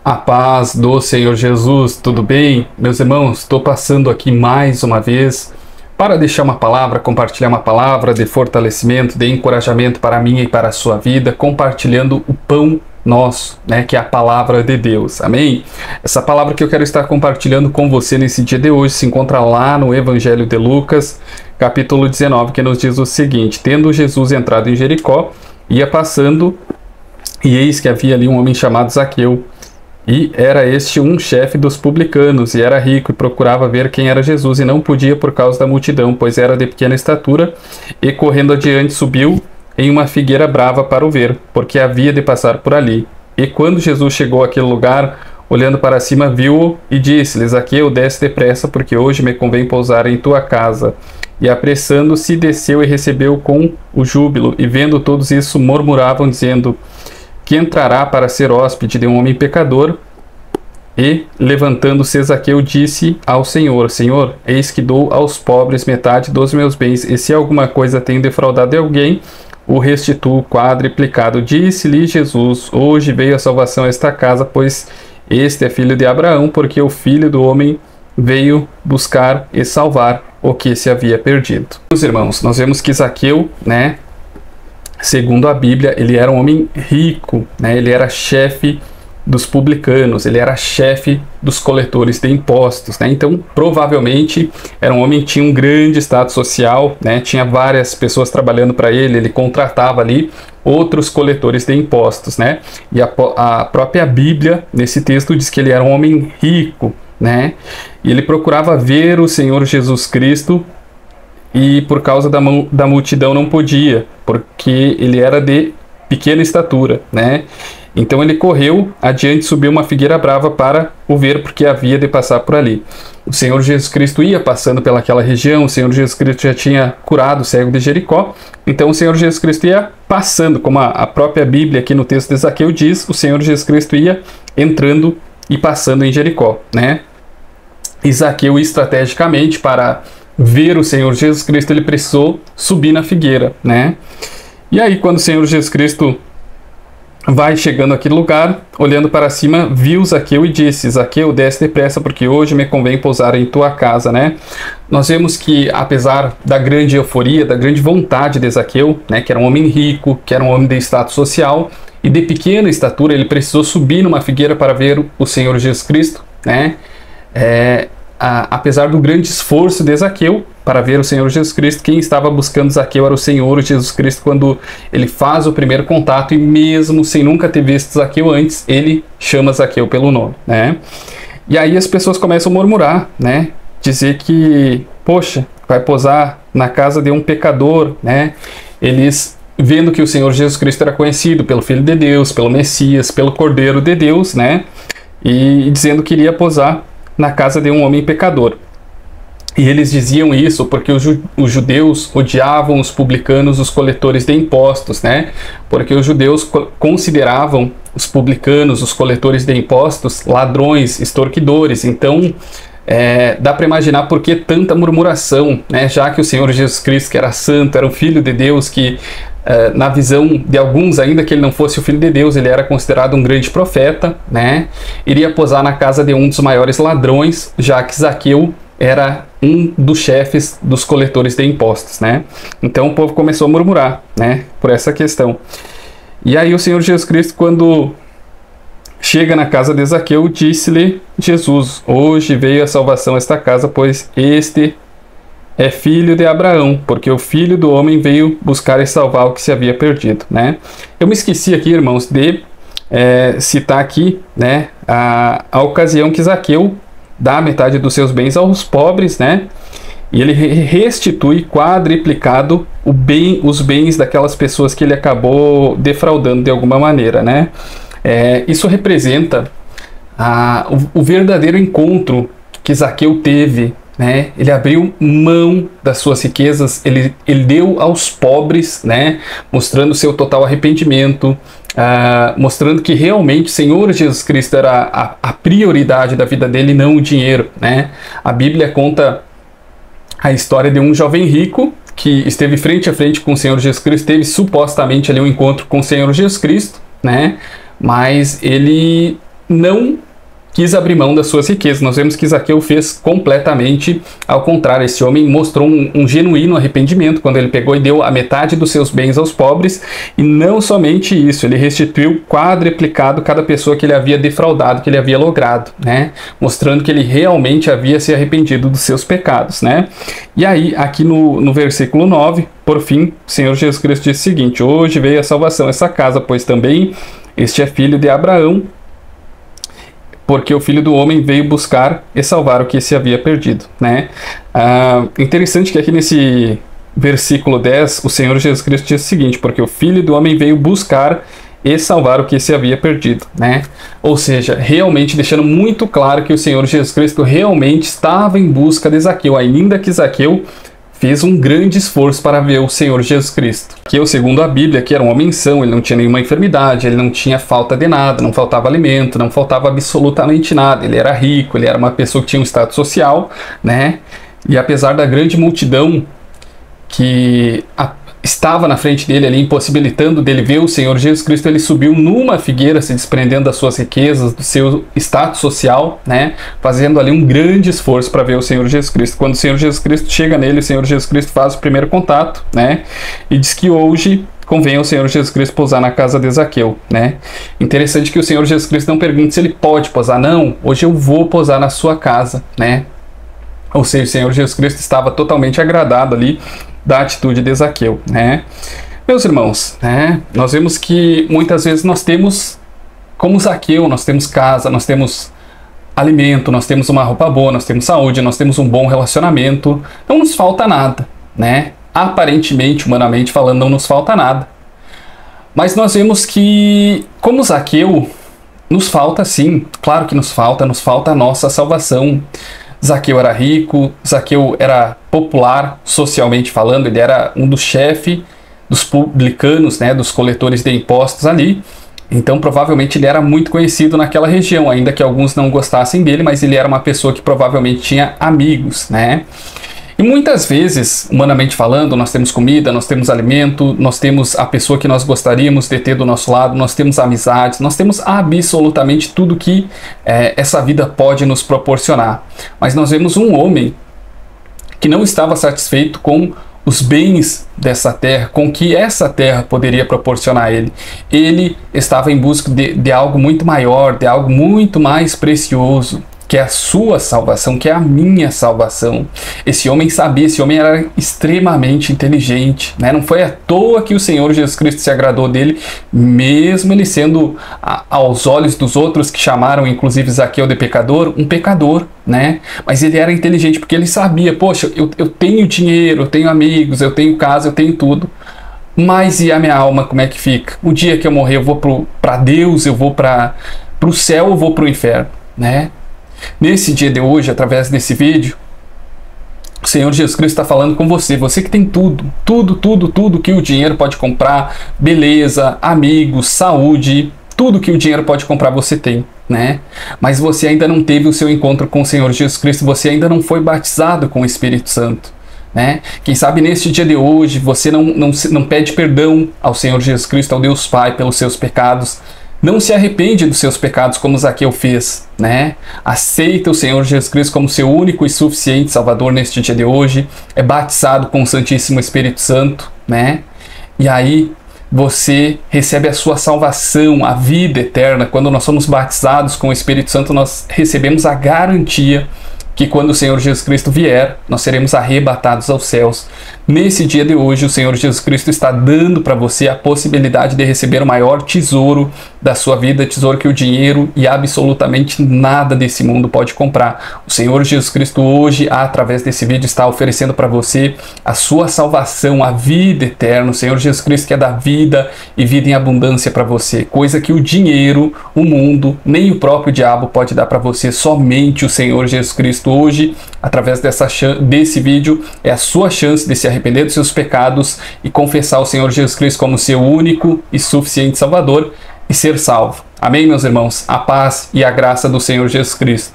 A paz do Senhor Jesus, tudo bem? Meus irmãos, estou passando aqui mais uma vez para deixar uma palavra, compartilhar uma palavra de fortalecimento, de encorajamento para a minha e para a sua vida, compartilhando o pão nosso, né, que é a palavra de Deus, amém? Essa palavra que eu quero estar compartilhando com você nesse dia de hoje se encontra lá no Evangelho de Lucas, capítulo 19, que nos diz o seguinte: tendo Jesus entrado em Jericó, ia passando, e eis que havia ali um homem chamado Zaqueu, e era este um chefe dos publicanos, e era rico, e procurava ver quem era Jesus, e não podia por causa da multidão, pois era de pequena estatura, e correndo adiante subiu em uma figueira brava para o ver, porque havia de passar por ali. E quando Jesus chegou àquele lugar, olhando para cima, viu-o, e disse-lhe: Zaqueu, desce depressa, porque hoje me convém pousar em tua casa. E apressando-se, desceu e recebeu com o júbilo, e vendo todos isso, murmuravam, dizendo: que entrará para ser hóspede de um homem pecador? E, levantando-se, Zaqueu disse ao Senhor: Senhor, eis que dou aos pobres metade dos meus bens, e se alguma coisa tenho defraudado de alguém, o restituo quadriplicado. Disse-lhe Jesus: hoje veio a salvação a esta casa, pois este é filho de Abraão, porque o Filho do Homem veio buscar e salvar o que se havia perdido. Meus irmãos, nós vemos que Zaqueu, segundo a Bíblia, ele era um homem rico, ele era chefe dos publicanos, ele era chefe dos coletores de impostos, Então, provavelmente, era um homem que tinha um grande status social, Tinha várias pessoas trabalhando para ele, ele contratava ali outros coletores de impostos, E a própria Bíblia, nesse texto, diz que ele era um homem rico, E ele procurava ver o Senhor Jesus Cristo, e por causa da multidão não podia, porque ele era de pequena estatura, Então ele correu adiante, subiu uma figueira brava para o ver, porque havia de passar por ali. O Senhor Jesus Cristo ia passando pelaquela região, o Senhor Jesus Cristo já tinha curado o cego de Jericó, então o Senhor Jesus Cristo ia passando, como a própria Bíblia aqui no texto de Zaqueu diz, o Senhor Jesus Cristo ia entrando e passando em Jericó, E Zaqueu, estrategicamente, para ver o Senhor Jesus Cristo, ele precisou subir na figueira, E aí, quando o Senhor Jesus Cristo vai chegando àquele lugar, olhando para cima, viu Zaqueu e disse: Zaqueu, desce depressa, porque hoje me convém pousar em tua casa, Nós vemos que, apesar da grande euforia, da grande vontade de Zaqueu, que era um homem rico, que era um homem de status social, e de pequena estatura, ele precisou subir numa figueira para ver o Senhor Jesus Cristo, apesar do grande esforço de Zaqueu para ver o Senhor Jesus Cristo, quem estava buscando Zaqueu era o Senhor Jesus Cristo, quando ele faz o primeiro contato, e mesmo sem nunca ter visto Zaqueu antes, ele chama Zaqueu pelo nome, E aí as pessoas começam a murmurar, dizer que, poxa, vai posar na casa de um pecador, Eles, vendo que o Senhor Jesus Cristo era conhecido pelo Filho de Deus, pelo Messias, pelo Cordeiro de Deus, E dizendo que iria posar na casa de um homem pecador. E eles diziam isso porque os judeus odiavam os publicanos, os coletores de impostos, Porque os judeus consideravam os publicanos, os coletores de impostos, ladrões, extorquidores. Então, dá para imaginar por que tanta murmuração, Já que o Senhor Jesus Cristo, que era santo, era um Filho de Deus, que na visão de alguns, ainda que ele não fosse o Filho de Deus, ele era considerado um grande profeta, Iria posar na casa de um dos maiores ladrões, já que Zaqueu era um dos chefes dos coletores de impostos, Então o povo começou a murmurar, por essa questão. E aí o Senhor Jesus Cristo, quando chega na casa de Zaqueu, disse-lhe Jesus: hoje veio a salvação a esta casa, pois este é filho de Abraão, porque o Filho do Homem veio buscar e salvar o que se havia perdido, Eu me esqueci aqui, irmãos, de citar aqui, a ocasião que Zaqueu dá metade dos seus bens aos pobres, E ele restitui quadriplicado os bens daquelas pessoas que ele acabou defraudando de alguma maneira, Isso representa o verdadeiro encontro que Zaqueu teve, Ele abriu mão das suas riquezas, ele deu aos pobres, Mostrando seu total arrependimento, mostrando que realmente o Senhor Jesus Cristo era a prioridade da vida dele, não o dinheiro, A Bíblia conta a história de um jovem rico que esteve frente a frente com o Senhor Jesus Cristo, teve supostamente ali um encontro com o Senhor Jesus Cristo, mas ele não quis abrir mão das suas riquezas. Nós vemos que Zaqueu fez completamente ao contrário. Esse homem mostrou um genuíno arrependimento quando ele pegou e deu a metade dos seus bens aos pobres, e não somente isso, ele restituiu quadruplicado cada pessoa que ele havia defraudado, que ele havia logrado, né? Mostrando que ele realmente havia se arrependido dos seus pecados, né? E aí, aqui no versículo 9, por fim, o Senhor Jesus Cristo disse o seguinte: hoje veio a salvação a essa casa, pois também este é filho de Abraão, porque o Filho do Homem veio buscar e salvar o que se havia perdido, né? Interessante que aqui nesse versículo 10, o Senhor Jesus Cristo diz o seguinte: porque o Filho do Homem veio buscar e salvar o que se havia perdido, né? Ou seja, realmente deixando muito claro que o Senhor Jesus Cristo realmente estava em busca de Zaqueu, ainda que Zaqueu fez um grande esforço para ver o Senhor Jesus Cristo. Que, segundo a Bíblia, que era um homem são, ele não tinha nenhuma enfermidade, ele não tinha falta de nada, não faltava alimento, não faltava absolutamente nada. Ele era rico, ele era uma pessoa que tinha um status social, né? E apesar da grande multidão que estava na frente dele ali, impossibilitando dele ver o Senhor Jesus Cristo, ele subiu numa figueira, se desprendendo das suas riquezas, do seu status social, né? Fazendo ali um grande esforço para ver o Senhor Jesus Cristo. Quando o Senhor Jesus Cristo chega nele, o Senhor Jesus Cristo faz o primeiro contato, né? E diz que hoje convém ao Senhor Jesus Cristo pousar na casa de Zaqueu, né? Interessante que o Senhor Jesus Cristo não pergunta se ele pode pousar, não, hoje eu vou pousar na sua casa, né? Ou seja, o Senhor Jesus Cristo estava totalmente agradado ali da atitude de Zaqueu, né? Meus irmãos, né? Nós vemos que muitas vezes nós temos, como Zaqueu, nós temos casa, nós temos alimento, nós temos uma roupa boa, nós temos saúde, nós temos um bom relacionamento, não nos falta nada, né? Aparentemente, humanamente falando, não nos falta nada. Mas nós vemos que, como Zaqueu, nos falta sim, claro que nos falta a nossa salvação. Zaqueu era rico, Zaqueu era popular, socialmente falando, ele era um dos chefes dos publicanos, né, dos coletores de impostos ali. Então provavelmente ele era muito conhecido naquela região, ainda que alguns não gostassem dele, mas ele era uma pessoa que provavelmente tinha amigos, né? E muitas vezes, humanamente falando, nós temos comida, nós temos alimento, nós temos a pessoa que nós gostaríamos de ter do nosso lado, nós temos amizades, nós temos absolutamente tudo que essa vida pode nos proporcionar. Mas nós vemos um homem que não estava satisfeito com os bens dessa terra, com o que essa terra poderia proporcionar a ele. Ele estava em busca de algo muito maior, de algo muito mais precioso, que é a sua salvação, que é a minha salvação. Esse homem sabia, esse homem era extremamente inteligente, né? Não foi à toa que o Senhor Jesus Cristo se agradou dele, mesmo ele sendo, aos olhos dos outros que chamaram inclusive Zaqueu de pecador, um pecador, né? Mas ele era inteligente porque ele sabia, poxa, eu tenho dinheiro, eu tenho amigos, eu tenho casa, eu tenho tudo. Mas e a minha alma, como é que fica? O dia que eu morrer, eu vou para Deus, eu vou para o céu, eu vou para o inferno, né? Nesse dia de hoje, através desse vídeo, o Senhor Jesus Cristo está falando com você, você que tem tudo que o dinheiro pode comprar, beleza, amigos, saúde, tudo que o dinheiro pode comprar você tem, né? Mas você ainda não teve o seu encontro com o Senhor Jesus Cristo, você ainda não foi batizado com o Espírito Santo, né? Quem sabe neste dia de hoje você não pede perdão ao Senhor Jesus Cristo, ao Deus Pai, pelos seus pecados, não se arrepende dos seus pecados como Zaqueu fez, né? Aceita o Senhor Jesus Cristo como seu único e suficiente Salvador neste dia de hoje, é batizado com o Santíssimo Espírito Santo, né? E aí você recebe a sua salvação, a vida eterna. Quando nós somos batizados com o Espírito Santo, nós recebemos a garantia que quando o Senhor Jesus Cristo vier, nós seremos arrebatados aos céus. Nesse dia de hoje, o Senhor Jesus Cristo está dando para você a possibilidade de receber o maior tesouro da sua vida, tesouro que o dinheiro e absolutamente nada desse mundo pode comprar. O Senhor Jesus Cristo hoje, através desse vídeo, está oferecendo para você a sua salvação, a vida eterna. O Senhor Jesus Cristo quer dar vida e vida em abundância para você, coisa que o dinheiro, o mundo, nem o próprio diabo pode dar para você. Somente o Senhor Jesus Cristo hoje, através desse vídeo, é a sua chance de se arrepender dos seus pecados e confessar o Senhor Jesus Cristo como seu único e suficiente Salvador e ser salvo. Amém, meus irmãos? A paz e a graça do Senhor Jesus Cristo.